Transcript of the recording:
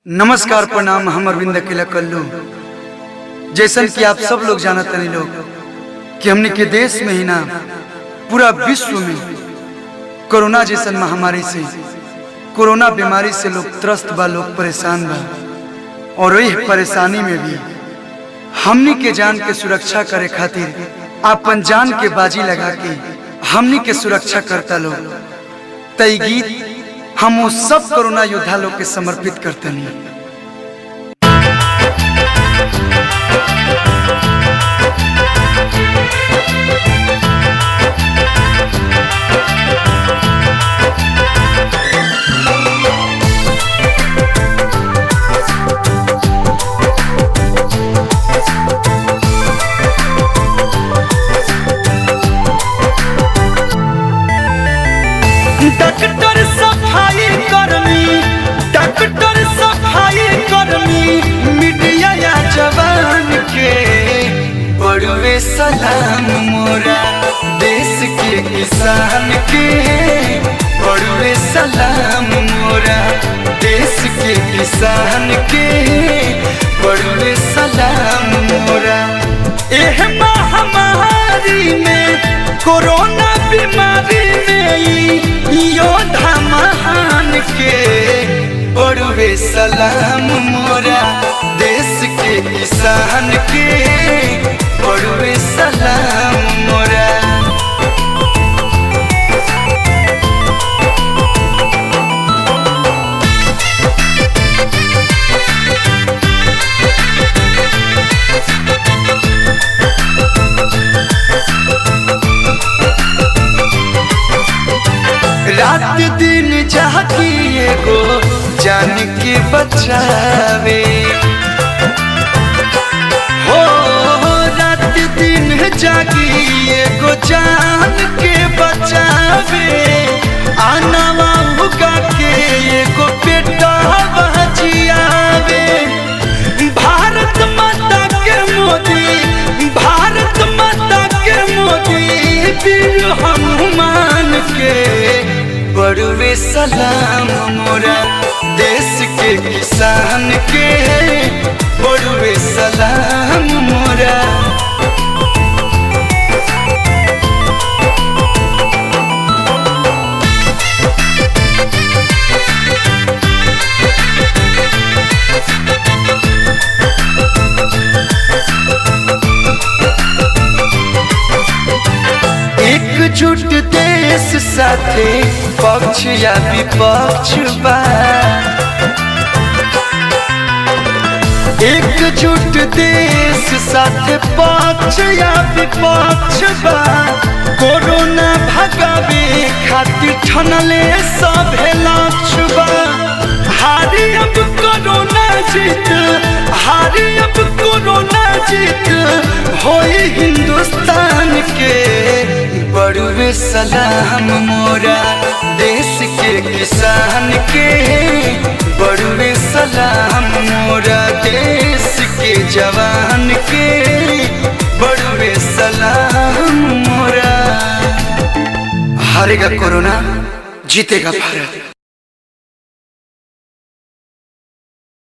नमस्कार प्रणाम। हम अरविंद अकेला कल्लू। जैसन कि आप सब लोग जानत नहीं लोग कि हमने के देश में ही ना पूरा विश्व में कोरोना जैसन महामारी से, कोरोना बीमारी से लोग त्रस्त बा, लोग परेशान बा। और वही परेशानी में भी हमनी के जान के सुरक्षा करे खातिर अपन जान के बाजी लगा के हमनी के सुरक्षा करता लोग। तई गीत हम वो सब कोरोना योद्धा लोग के समर्पित करते हैं। डॉक्टर सफाई कर्मी, मीडिया या जवान के बड़वे सलाम मोरा देश के किसान के, बड़वे सलाम मोरा देश के किसान के, बड़वे सलाम मोरा। एह महामारी में, कोरोना बीमारी में योद्धा महान के बड़वे सलाम मोरा देश के किसान के, बड़वे सलाम मोरा। रात दिन जागी एगो जान के बचावे हो, रात दिन जागी एगो जान के बचावे। आनावा उगा के एगो बेटा बचियावे। भारत माता के मोदी, भारत माता के मोदी वीर हनुमान के बड़वे सलाम मोरा देश के किसान के, बड़वे सलाम मोरा। एकजुट देश साथे पक्ष या विपक्ष बा, एकजुट देश साथे पक्ष या विपक्ष बा। कोरोना भगावे खातिर ठनले सभे लक्ष्य बा। हारी अब कोरोना जीत, हारी अब कोरोना जीत होई हिंदुस्तान के, बड़वे सलाम मोरा देश के किसान के, बड़वे सलाम मोरा देश के जवान के, बड़वे सलाम मोरा। हारेगा कोरोना, जीतेगा भारत।